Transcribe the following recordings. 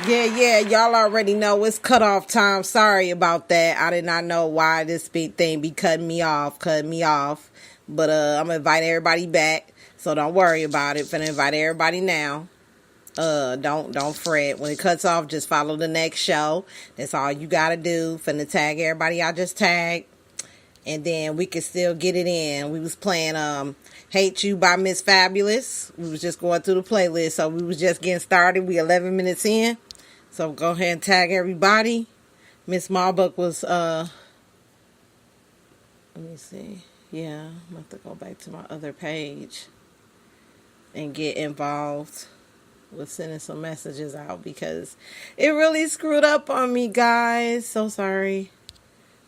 Yeah, y'all already know it's cutoff time. Sorry about that. I did not know why this big thing be cutting me off. But I'm gonna invite everybody back, so don't worry about it. Finna invite everybody now. Don't fret. When it cuts off, just follow the next show. That's all you gotta do. Finna tag everybody I just tagged, and then we can still get it in. We was playing Hate You by Miss Fabulous. We was just going through the playlist, so we was just getting started. We 11 minutes in. So go ahead and tag everybody. Miss Marbuck was, let me see. Yeah, I'm going to have to go back to my other page and get involved with sending some messages out because it really screwed up on me, guys. So sorry.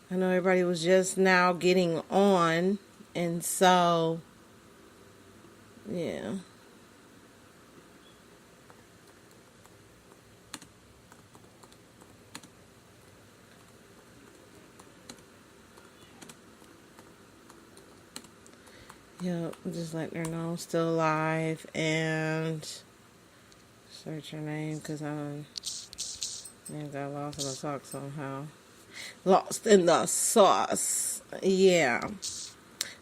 I know everybody was just now getting on. And so, yeah. Yep, just letting her know I'm still alive and search her name because I got lost in the sauce somehow. Lost in the sauce. Yeah.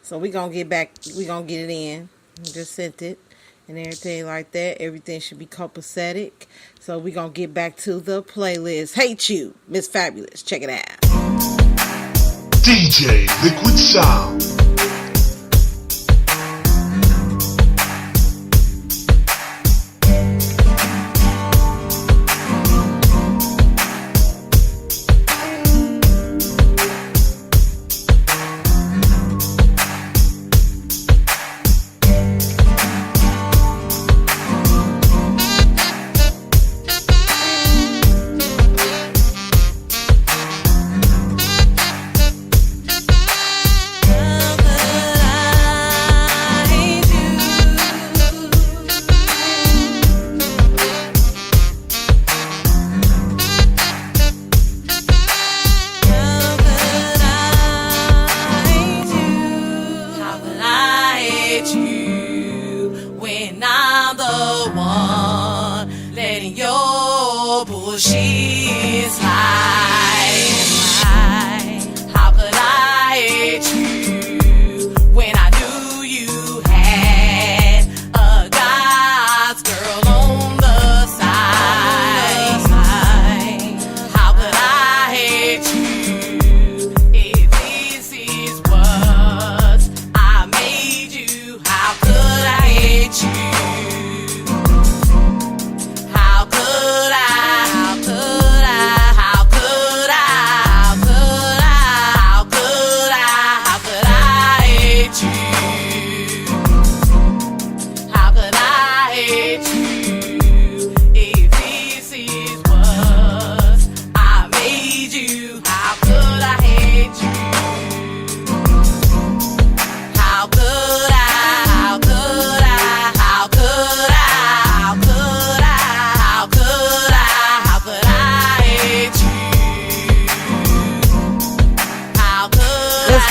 So we gonna get back, we gonna get it in. I just sent it and everything like that. Everything should be copacetic. So we gonna get back to the playlist. Hate You, Miss Fabulous. Check it out. DJ Liquid Sound.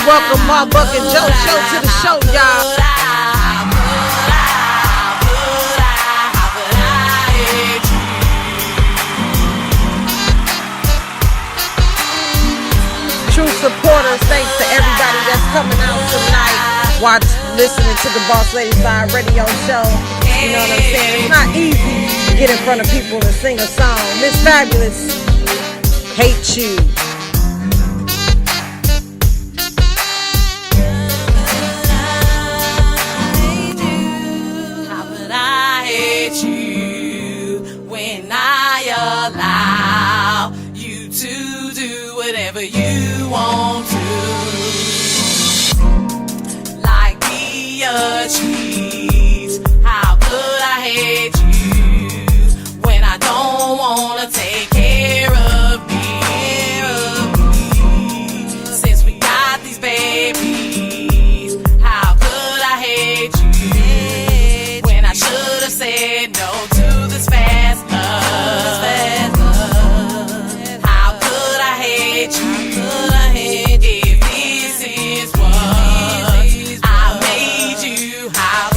Welcome Marbuck and Joe Show to the show, y'all. True supporters, thanks to everybody that's coming out tonight, listening to the Boss Lady Side Radio Show. You know what I'm saying? It's not easy to get in front of people and sing a song. Miss Fabulous, Hate You. Allow you to do whatever you want to, like be a cheese. How could I hate you when I don't wanna take care of me? Since we got these babies, how could I hate you when I should have said no to this fast love? If this is what I made you, how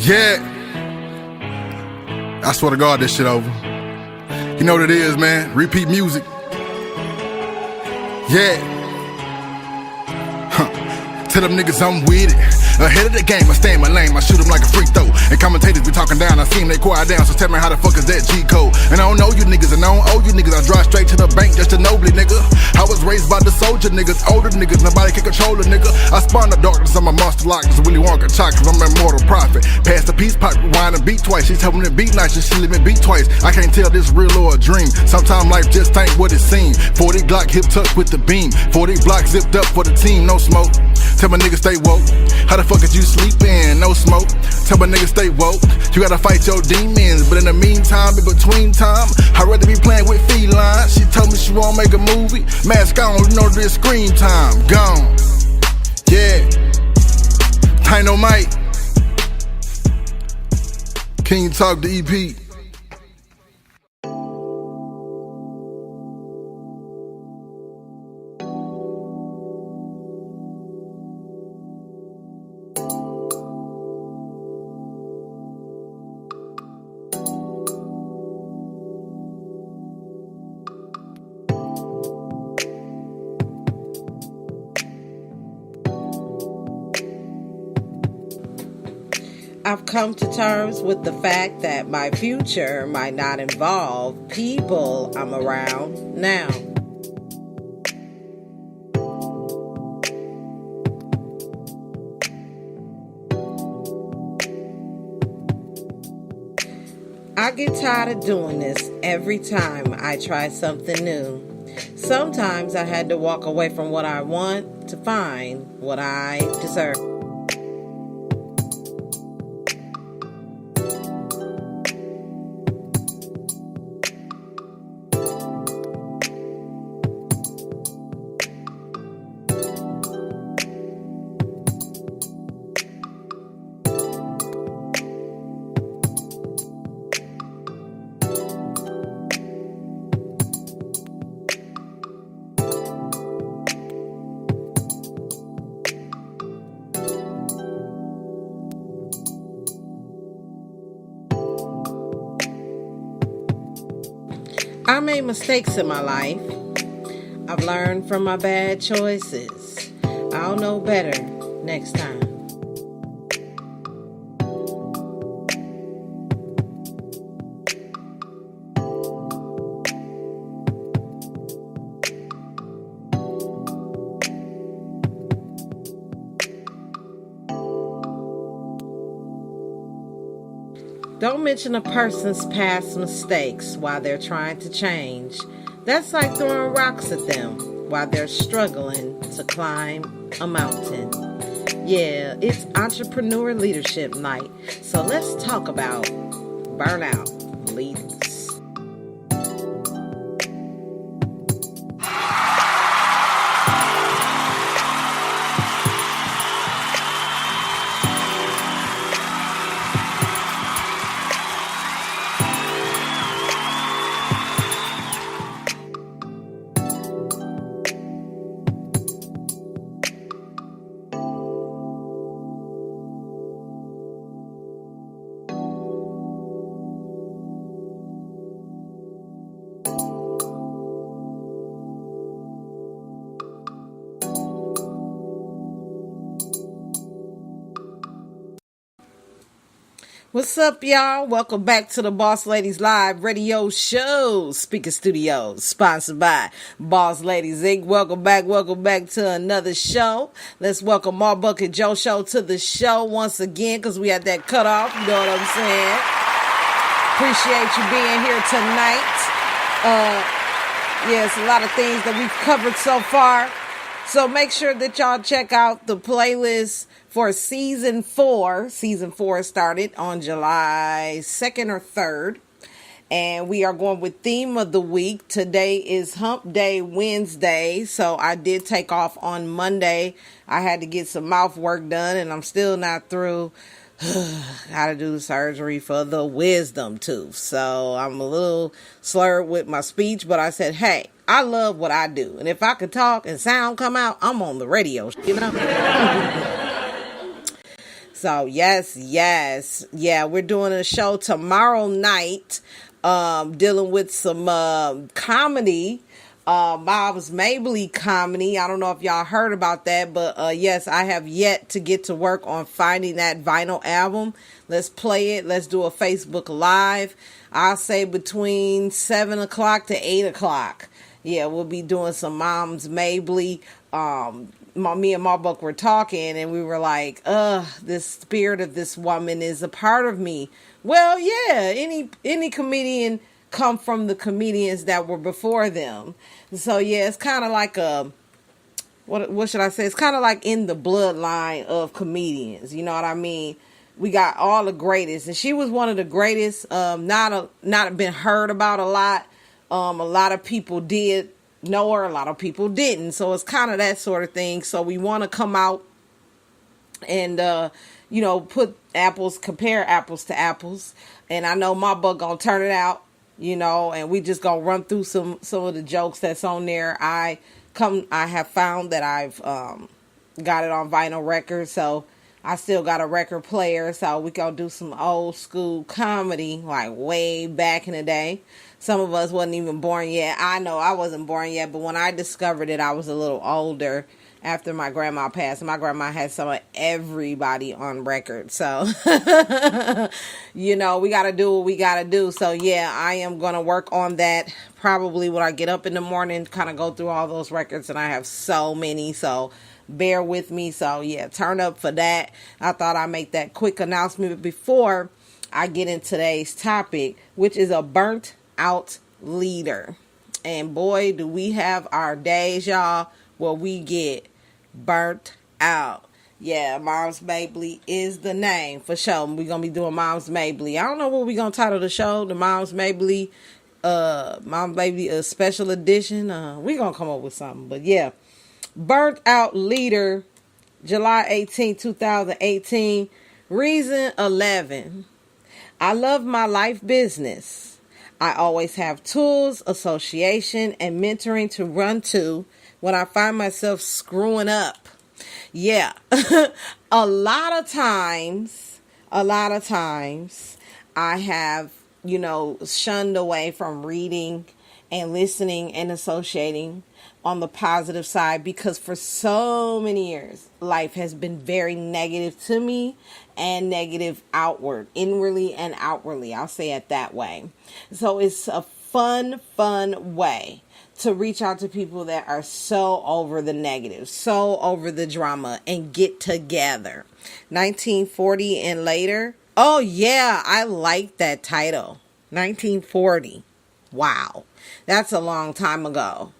Yeah. I swear to God, this shit over. You know what it is, man. Repeat music. Yeah. Tell them niggas I'm with it. Ahead of the game, I stay in my lane, I shoot them like a free throw. And commentators be talking down, I see them, they quiet down. So tell me how the fuck is that G-code? And I don't know you niggas, and I don't owe you niggas. I drive straight to the bank just a nobly nigga. I was raised by the soldier niggas, older niggas, nobody can control a nigga. I spawn the darkness on my monster lock, cause Willy Wonka chalk, cause I'm an immortal prophet. Pass the peace pipe, rewind and beat twice. She told me to beat nice, and she let me beat twice. I can't tell this real or a dream. Sometimes life just ain't what it seems. 40 Glock hip tucked with the beam. 40 block zipped up for the team, no smoke. Tell my niggas stay woke. How the fuck is you sleeping? No smoke. Tell my niggas stay woke. You gotta fight your demons. But in the meantime, in between time, I'd rather be playing with felines. She told me she won't make a movie. Mask on, you know this scream time. Gone. Yeah. Dynamite. Can you talk to EP? I've come to terms with the fact that my future might not involve people I'm around now. I get tired of doing this every time I try something new. Sometimes I had to walk away from what I want to find what I deserve. I made mistakes in my life. I've learned from my bad choices. I'll know better next time. Don't mention a person's past mistakes while they're trying to change. That's like throwing rocks at them while they're struggling to climb a mountain. Yeah, it's Entrepreneur Leadership Night, so let's talk about burnout leaders. What's up, y'all? Welcome back to the Boss Ladies Live Radio Show, Speaker Studios, sponsored by Boss Ladies Inc. Welcome back to another show. Let's welcome Mark Bucket Joe Show to the show once again, because we had that cutoff, you know what I'm saying? Appreciate you being here tonight. It's a lot of things that we've covered so far. So make sure that y'all check out the playlist for season 4. Season 4 started on July 2nd or 3rd. And we are going with theme of the week. Today is Hump Day Wednesday. So I did take off on Monday. I had to get some mouth work done, and I'm still not through. Got to do the surgery for the wisdom tooth. So I'm a little slurred with my speech, but I said, hey, I love what I do. And if I could talk and sound come out, I'm on the radio, you know? So yes, yeah, we're doing a show tomorrow night, dealing with some comedy, Bob's Mabley comedy. I don't know if y'all heard about that, but yes, I have yet to get to work on finding that vinyl album. Let's play it. Let's do a Facebook Live. I'll say between 7 o'clock to 8 o'clock. Yeah, we'll be doing some Mom's Mabley. Me and Marbuck were talking, and we were like, this spirit of this woman is a part of me. Well, yeah, any comedian come from the comedians that were before them. So yeah, it's kind of like what should I say? It's kind of like in the bloodline of comedians. You know what I mean? We got all the greatest, and she was one of the greatest. Not been heard about a lot. A lot of people did know her, a lot of people didn't. So it's kind of that sort of thing. So we want to come out and compare apples to apples. And I know my butt gonna turn it out, and we just gonna run through some of the jokes that's on there. I have found that I've got it on vinyl record, so I still got a record player, so we gonna do some old school comedy, like way back in the day. Some of us wasn't even born yet. I know I wasn't born yet, but when I discovered it, I was a little older after my grandma passed. My grandma had some of everybody on record. So, we got to do what we got to do. So, yeah, I am going to work on that probably when I get up in the morning, kind of go through all those records. And I have so many, so bear with me. So, yeah, turn up for that. I thought I'd make that quick announcement before I get into today's topic, which is a burnt out leader. And boy, do we have our days, y'all, where we get burnt out. Yeah, Mom's Mabley is the name for sure. We're gonna be doing Mom's Mabley. I don't know what we're gonna title the show. The Mom's Mabley a special edition. We're gonna come up with something. But yeah, burnt out leader, July 18, 2018. Reason 11. I love my life business. I always have tools, association, and mentoring to run to when I find myself screwing up. Yeah. a lot of times I have, shunned away from reading and listening and associating on the positive side because for so many years, life has been very negative to me and negative inwardly and outwardly. I'll say it that way. So it's a fun way to reach out to people that are so over the negative, so over the drama, and get together. 1940 and later. Oh yeah, I like that title. 1940. Wow. That's a long time ago.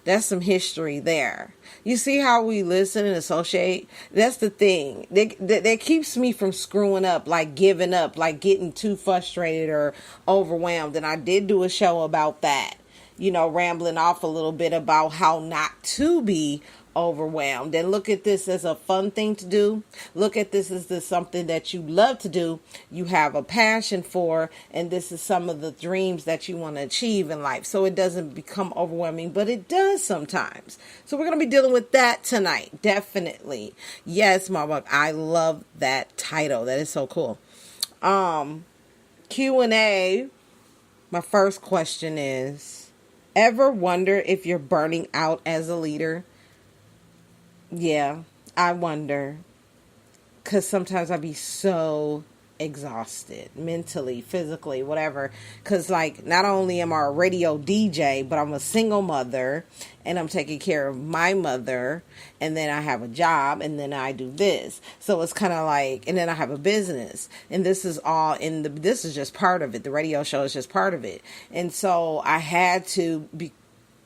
That's some history there. You see how we listen and associate? That's the thing. That keeps me from screwing up, like giving up, like getting too frustrated or overwhelmed. And I did do a show about that, rambling off a little bit about how not to be overwhelmed. And look at this as a fun thing to do. Look at this as something that you love to do, you have a passion for, and this is some of the dreams that you want to achieve in life. So it doesn't become overwhelming, but it does sometimes. So we're going to be dealing with that tonight. Definitely. Yes, Marbuck, I love that title. That is so cool. Q&A. My first question is, ever wonder if you're burning out as a leader? Yeah, I wonder, because sometimes I be so exhausted mentally, physically, whatever, because not only am I a radio DJ, but I'm a single mother and I'm taking care of my mother, and then I have a job, and then I do this. So it's kind of and then I have a business, and this is all this is just part of it. The radio show is just part of it. And so I had to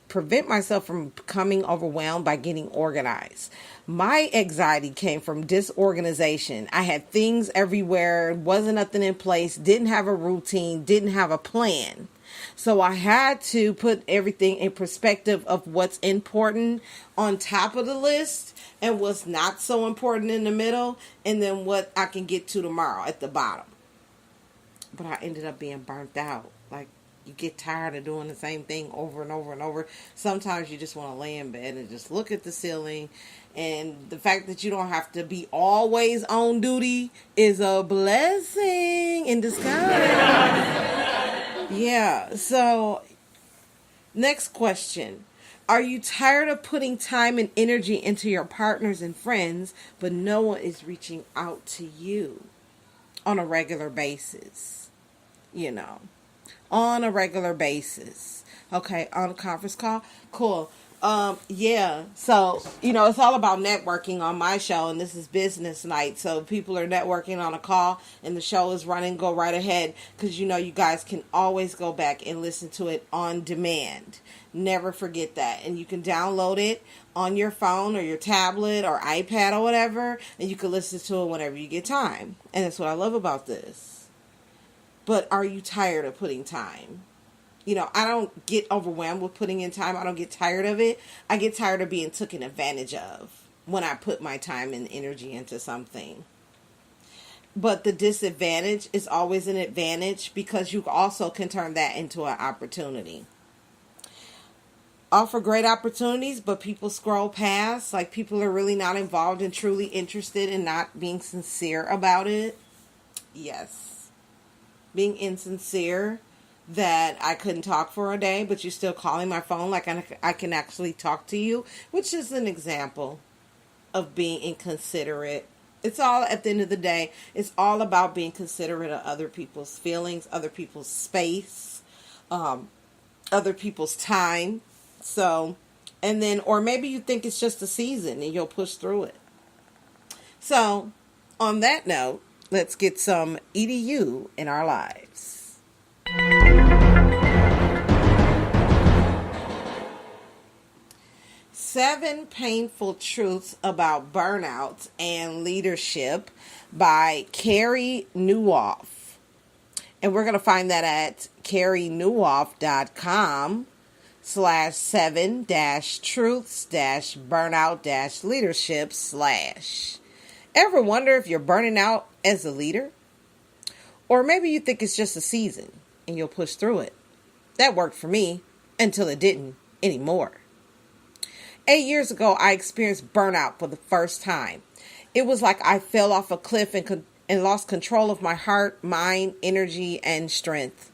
prevent myself from becoming overwhelmed by getting organized. My anxiety came from disorganization. I had things everywhere, wasn't nothing in place, didn't have a routine, didn't have a plan. So I had to put everything in perspective of what's important on top of the list and what's not so important in the middle, and then what I can get to tomorrow at the bottom. But I ended up being burnt out. You get tired of doing the same thing over and over and over. Sometimes you just want to lay in bed and just look at the ceiling. And the fact that you don't have to be always on duty is a blessing in disguise. Yeah, so next question. Are you tired of putting time and energy into your partners and friends, but no one is reaching out to you on a regular basis? You know, on a regular basis. Okay, on a conference call? Cool. Yeah, so, it's all about networking on my show, and this is business night, so people are networking on a call, and the show is running, go right ahead, because you guys can always go back and listen to it on demand. Never forget that, and you can download it on your phone or your tablet or iPad or whatever, and you can listen to it whenever you get time, and that's what I love about this. But are you tired of putting time? I don't get overwhelmed with putting in time. I don't get tired of it. I get tired of being taken advantage of when I put my time and energy into something. But the disadvantage is always an advantage because you also can turn that into an opportunity. Offer great opportunities, but people scroll past. Like, people are really not involved and truly interested and not being sincere about it. Yes. Being insincere. That I couldn't talk for a day, but you're still calling my phone like I can actually talk to you, which is an example of being inconsiderate. It's all, at the end of the day, it's all about being considerate of other people's feelings, other people's space, other people's time. So, and then, or maybe you think it's just a season and you'll push through it. So, on that note, let's get some EDU in our lives. 7 Painful Truths About Burnout and Leadership by Carey Nieuwhof. And we're going to find that at careynieuwhof.com/7-truths-burnout-leadership/. Ever wonder if you're burning out as a leader? Or maybe you think it's just a season and you'll push through it. That worked for me until it didn't anymore. 8 years ago, I experienced burnout for the first time. It was like I fell off a cliff and lost control of my heart, mind, energy, and strength.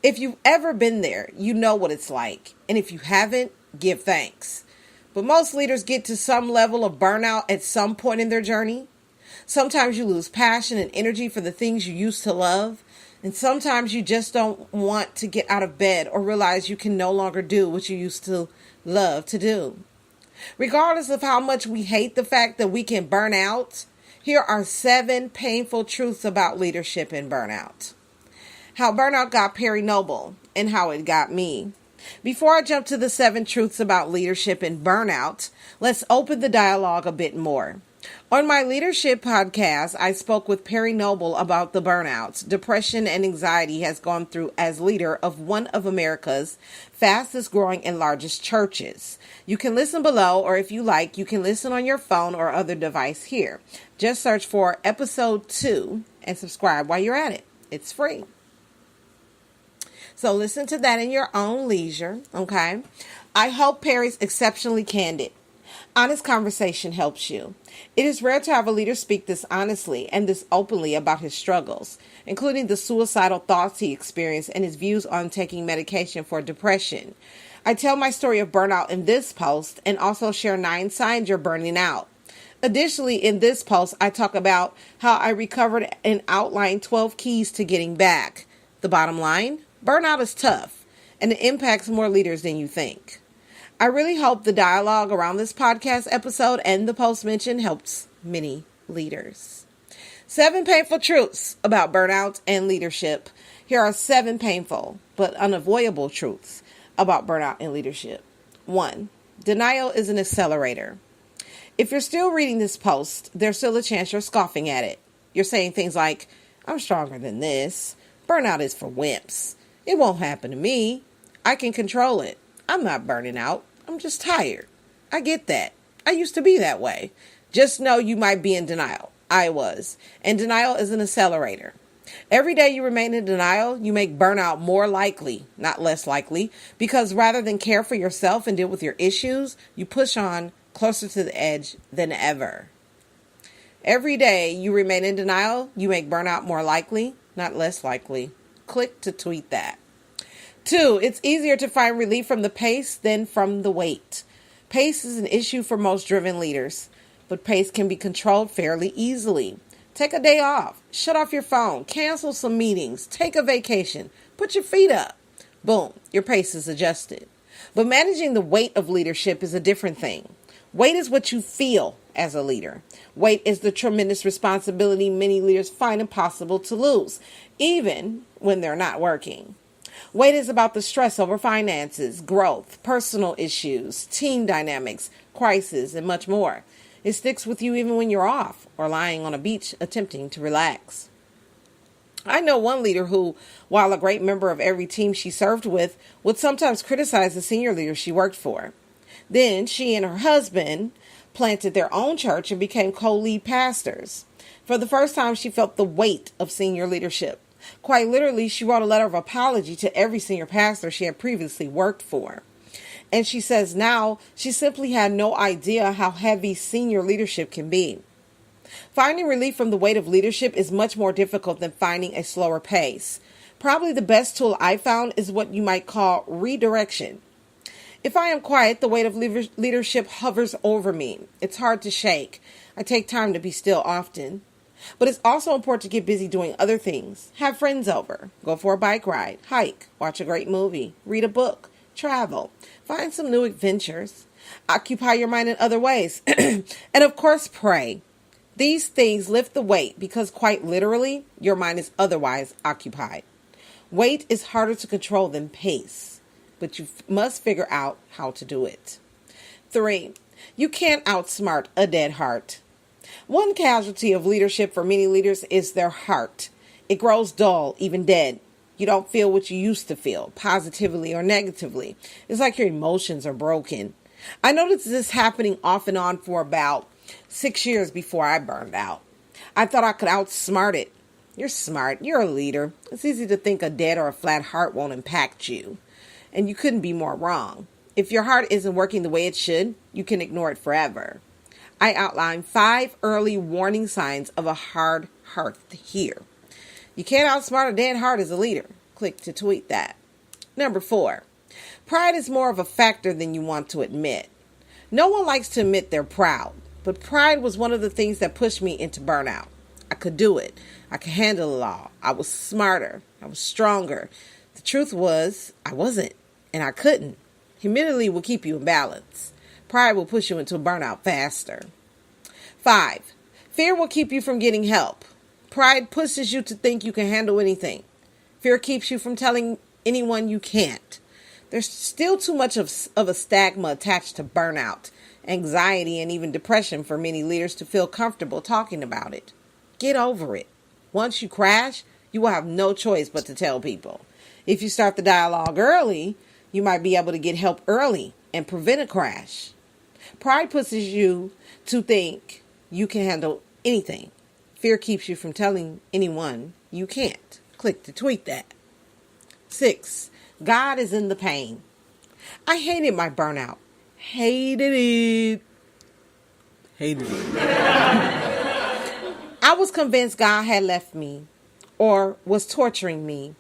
If you've ever been there, you know what it's like. And if you haven't, give thanks. But most leaders get to some level of burnout at some point in their journey. Sometimes you lose passion and energy for the things you used to love. And sometimes you just don't want to get out of bed or realize you can no longer do what you used to love to do. Regardless of how much we hate the fact that we can burn out, here are 7 painful truths about leadership and burnout. How burnout got Perry Noble and how it got me. Before I jump to the 7 truths about leadership and burnout, let's open the dialogue a bit more. On my leadership podcast, I spoke with Perry Noble about the burnouts, depression, and anxiety he has gone through as leader of one of America's fastest growing and largest churches. You can listen below, or if you like, you can listen on your phone or other device here. Just search for episode 2 and subscribe while you're at it. It's free. So listen to that in your own leisure, okay? I hope Perry's exceptionally candid. Honest conversation helps you. It is rare to have a leader speak this honestly and this openly about his struggles, including the suicidal thoughts he experienced and his views on taking medication for depression. I tell my story of burnout in this post and also share 9 signs you're burning out. Additionally, in this post, I talk about how I recovered and outline 12 keys to getting back. The bottom line, burnout is tough and it impacts more leaders than you think. I really hope the dialogue around this podcast episode and the post mentioned helps many leaders. 7 painful truths about burnout and leadership. Here are 7 painful but unavoidable truths about burnout and leadership. 1. Denial is an accelerator. If you're still reading this post, there's still a chance you're scoffing at it. You're saying things like, I'm stronger than this. Burnout is for wimps. It won't happen to me. I can control it. I'm not burning out. I'm just tired. I get that. I used to be that way. Just know you might be in denial. I was. And denial is an accelerator. Every day you remain in denial, you make burnout more likely, not less likely, because rather than care for yourself and deal with your issues, you push on closer to the edge than ever. Every day you remain in denial, you make burnout more likely, not less likely. Click to tweet that. 2, it's easier to find relief from the pace than from the weight. Pace is an issue for most driven leaders, but pace can be controlled fairly easily. Take a day off, shut off your phone, cancel some meetings, take a vacation, put your feet up. Boom, your pace is adjusted. But managing the weight of leadership is a different thing. Weight is what you feel as a leader. Weight is the tremendous responsibility many leaders find impossible to lose, even when they're not working. Weight is about the stress over finances, growth, personal issues, team dynamics, crisis, and much more. It sticks with you even when you're off or lying on a beach attempting to relax. I know one leader who, while a great member of every team she served with, would sometimes criticize the senior leader she worked for. Then she and her husband planted their own church and became co-lead pastors. For the first time, she felt the weight of senior leadership. Quite literally, she wrote a letter of apology to every senior pastor she had previously worked for. And she says now she simply had no idea how heavy senior leadership can be. Finding relief from the weight of leadership is much more difficult than finding a slower pace. Probably the best tool I found is what you might call redirection. If I am quiet, the weight of leadership hovers over me. It's hard to shake. I take time to be still often. But it's also important to get busy doing other things. Have friends over. Go for a bike ride. Hike. Watch a great movie. Read a book. Travel. Find some new adventures. Occupy your mind in other ways. And of course, pray. These things lift the weight because quite literally, your mind is otherwise occupied. Weight is harder to control than pace, but you must figure out how to do it. 3, you can't outsmart a dead heart. One casualty of leadership for many leaders is their heart. It grows dull, even dead. You don't feel what you used to feel, positively or negatively. It's like your emotions are broken. I noticed this happening off and on for about 6 years before I burned out. I thought I could outsmart it. You're smart. You're a leader. It's easy to think a dead or a flat heart won't impact you. And you couldn't be more wrong. If your heart isn't working the way it should, you can ignore it forever. I outlined 5 early warning signs of a hard heart here. You can't outsmart a dead heart as a leader. Click to tweet that. Number 4, pride is more of a factor than you want to admit. No one likes to admit they're proud, but pride was one of the things that pushed me into burnout. I could do it. I could handle it all. I was smarter. I was stronger. The truth was, I wasn't, and I couldn't. Humility will keep you in balance. Pride will push you into burnout faster. 5, fear will keep you from getting help. Pride pushes you to think you can handle anything. Fear keeps you from telling anyone you can't. There's still too much of a stigma attached to burnout, anxiety, and even depression for many leaders to feel comfortable talking about it. Get over it. Once you crash, you will have no choice but to tell people. If you start the dialogue early, you might be able to get help early and prevent a crash. Pride pushes you to think you can handle anything. Fear keeps you from telling anyone you can't. Click to tweet that. 6, God is in the pain. I hated my burnout. Hated it. I was convinced God had left me or was torturing me.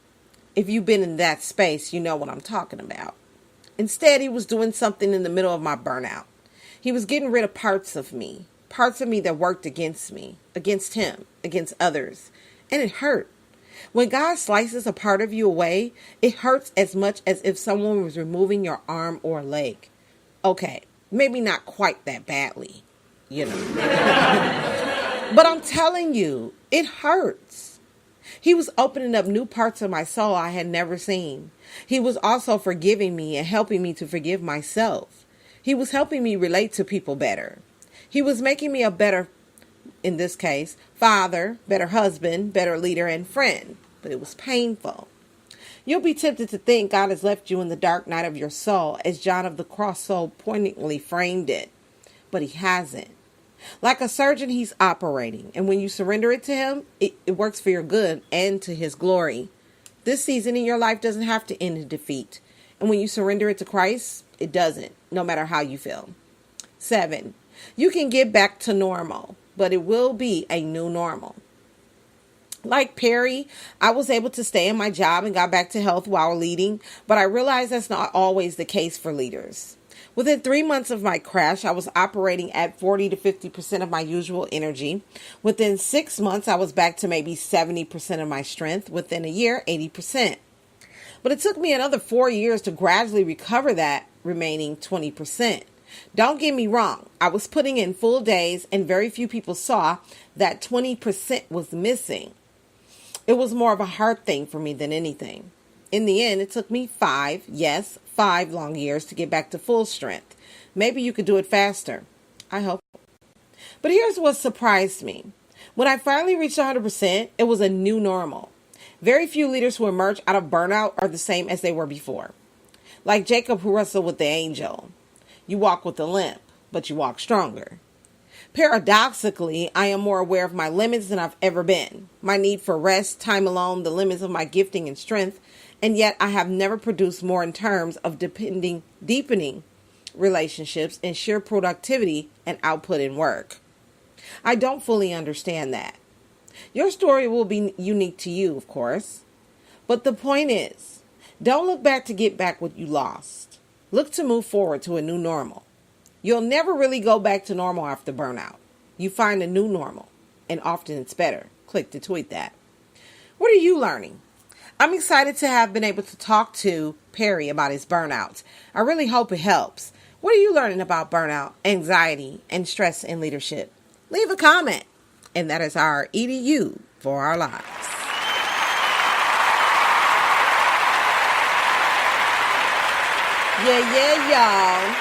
If you've been in that space, you know what I'm talking about. Instead, he was doing something in the middle of my burnout. He was getting rid of parts of me that worked against me, against him, against others. And it hurt. When God slices a part of you away, it hurts as much as if someone was removing your arm or leg. Okay, maybe not quite that badly, But I'm telling you, it hurts. He was opening up new parts of my soul I had never seen. He was also forgiving me and helping me to forgive myself. He was helping me relate to people better. He was making me a better, in this case, father, better husband, better leader, and friend. But it was painful. You'll be tempted to think God has left you in the dark night of your soul, as John of the Cross so poignantly framed it. But he hasn't. Like a surgeon, he's operating. And when you surrender it to him, it works for your good and to his glory. This season in your life doesn't have to end in defeat. And when you surrender it to Christ, it doesn't, no matter how you feel. 7, you can get back to normal, but it will be a new normal. Like Perry, I was able to stay in my job and got back to health while leading, but I realized that's not always the case for leaders. Within 3 months of my crash, I was operating at 40 to 50% of my usual energy. Within 6 months, I was back to maybe 70% of my strength. Within a year, 80%. But it took me another 4 years to gradually recover that remaining 20%. Don't get me wrong, I was putting in full days and very few people saw that 20% was missing. It was more of a heart thing for me than anything. In the end, it took me 5 long years to get back to full strength. Maybe you could do it faster. I hope. But here's what surprised me. When I finally reached 100%, it was a new normal. Very few leaders who emerge out of burnout are the same as they were before. Like Jacob who wrestled with the angel. You walk with a limp, but you walk stronger. Paradoxically, I am more aware of my limits than I've ever been. My need for rest, time alone, the limits of my gifting and strength, and yet I have never produced more in terms of deepening relationships and sheer productivity and output in work. I don't fully understand that. Your story will be unique to you, of course. But the point is, don't look back to get back what you lost. Look to move forward to a new normal. You'll never really go back to normal after burnout. You find a new normal, and often it's better. Click to tweet that. What are you learning? I'm excited to have been able to talk to Perry about his burnout. I really hope it helps. What are you learning about burnout, anxiety, and stress in leadership? Leave a comment. And that is our EDU for our lives. Yeah, y'all.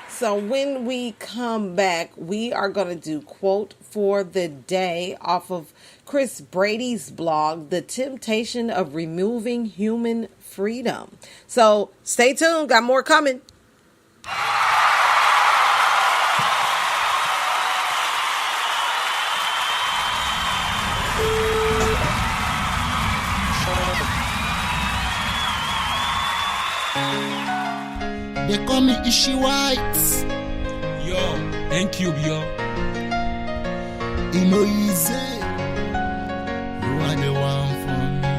So when we come back, we are going to do quote for the day off of Chris Brady's blog, The Temptation of Removing Human Freedom. So stay tuned. Got more coming. They call me Ishi White. Yo, N-Cube, yo. You know easy. You are the one for me.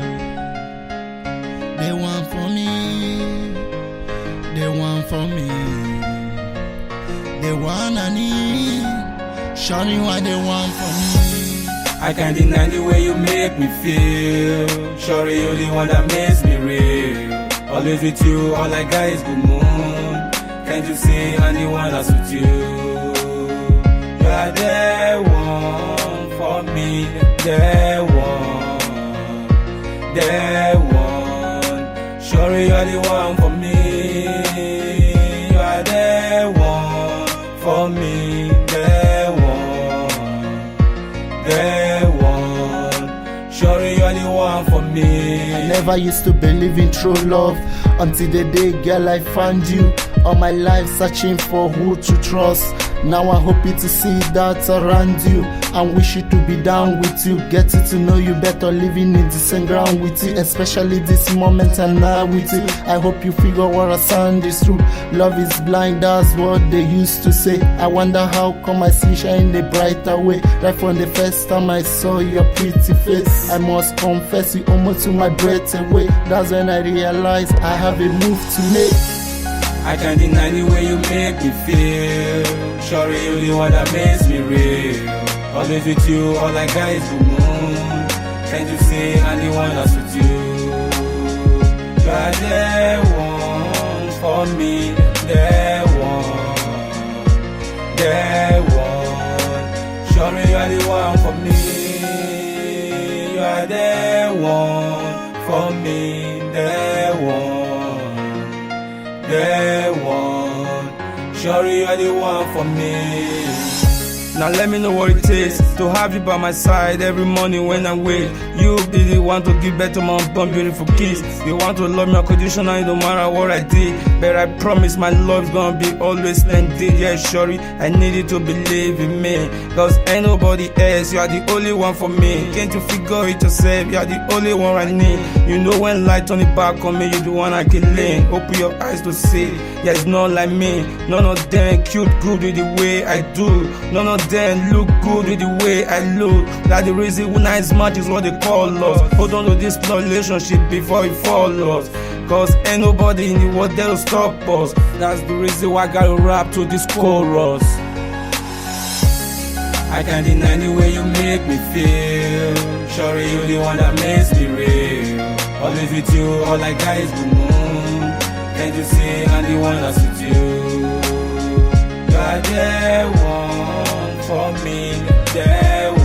The one for me. The one for me. The one I need. Shawty, you are the one for me. I can't deny the way you make me feel. Shawty, you're the one that makes me real. Always with you, all I got is good moon. Can't you see I'm the one that's with you? You are the one for me. The one. Sure, you are the one for me. You are the one for me. The one. Sure, you are the one for me. I never used to believe in true love until the day, girl, I found you. All my life searching for who to trust. Now I'm happy to see that around you and wish you to be down with you. Getting to know you better, living in the same ground with you, especially this moment and now with you. I hope you figure what I sound is true. Love is blind, that's what they used to say. I wonder how come I see shine the brighter way. Right from the first time I saw your pretty face, I must confess you almost took my breath away. That's when I realized I have a move to make. I can't deny the way you make me feel. Sure, you're the one that makes me real. Always with you, all I got is the moon. Can't you see I'm the one that's with you? You are the one for me. The one. Sure, you are the one for me. You are the one for me. The one, sure you are the one for me. Now let me know what it takes to have you by my side every morning when I wake. You be the one to give birth to my unborn beautiful kids. You want to love me unconditionally no matter what I did. But I promise my love's gonna be always splendid. Yeah, sorry, I need you to believe in me, cause ain't nobody else. You are the only one for me. Can't you figure it yourself? You are the only one I need. You know when light turn it back on me, you the one I can lean. Open your eyes to see. Yeah, it's not like me. None of them cute good with the way I do. None of them look good with the way I look. That's the reason when nice match is what they call love. Hold on to this relationship before it fall off, cause ain't nobody in the world that'll stop us. That's the reason why I gotta rap to this chorus. I can't deny the way you make me feel. Sure, you the one that makes me real. Always with you, all I got is the moon. Can't you see I'm the one that's with you? You are the one for me, the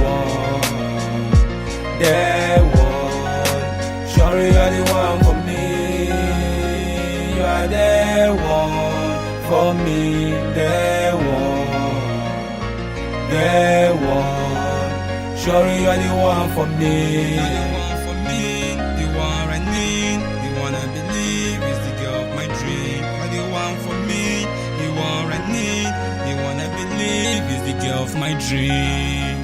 one, the one. Sure, you are the one for me. You are the one for me, the one, the one. Sure, you are the one for me. The one I need, the one I believe is the girl of my dream. You're the one for me, the one I need, the one I believe is the girl of my dream.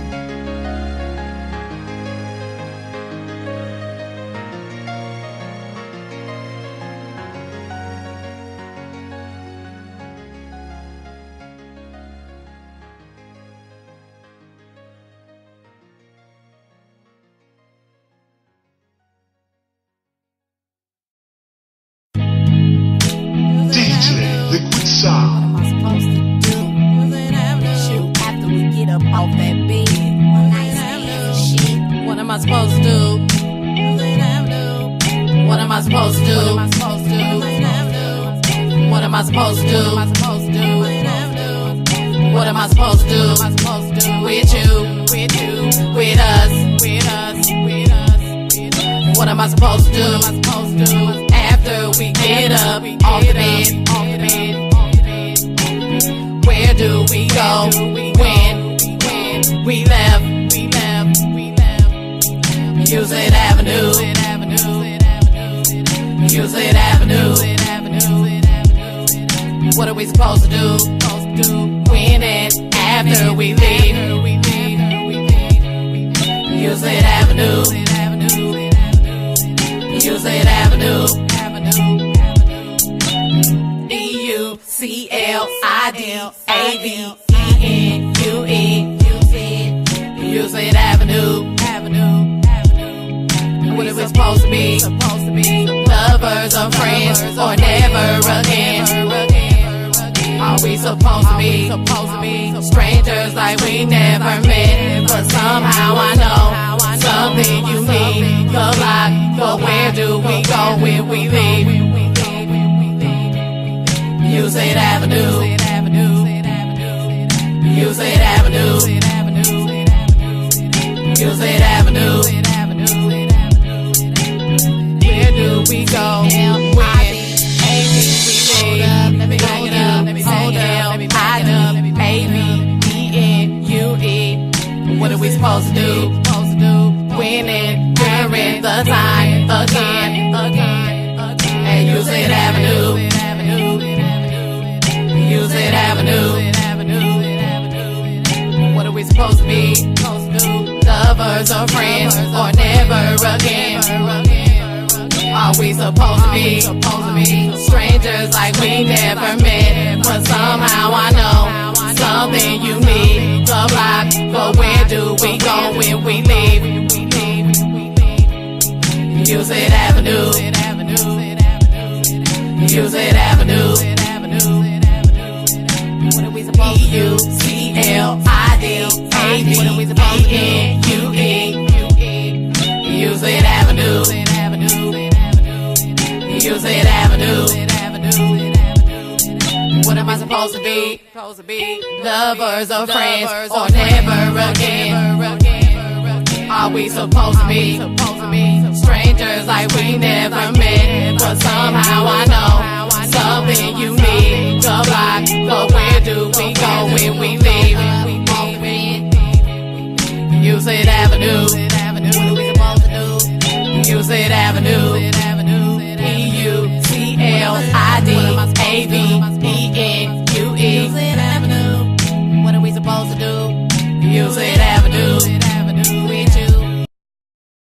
Liquid Sound. What am I supposed to do? Shoot, after we get up off that bed. Shit. What am I supposed to do? What am I supposed to do? What am I supposed to do? What am I supposed to do? With you, with us. What am I supposed to do? After we get up off the bed, where do we go when we left Music Avenue, Music Avenue. What are we supposed to do when and after we leave Music Avenue, Music Avenue. DUCLIDAVENUE, Music Avenue. What are we supposed to be? Lovers or friends or never again? Are we supposed to be strangers like we never met? But somehow I know something you need. But where do we go when we leave Music Avenue, Music Avenue, Music Avenue. Where do we go when we leave? AVENUE. What are we supposed to do when and during the time again? And Music Avenue, Music Avenue. What are we supposed to be? Lovers or friends or never again? Are we supposed to be strangers like we never met? But somehow I know something you need. The block, but where do we go when we leave Music Avenue, Music Avenue. What are we supposed to do? DUCLIDAVENUE, Music Avenue, Music Avenue. What am I supposed to be? Lovers or friends or never again? Are we supposed to be strangers like we never met? But somehow I know something you need. The block, but where do we go when we leave Music Avenue. What are we supposed to do? Music Avenue. EUCLIDAVENUE. What are we supposed to do? Music Avenue.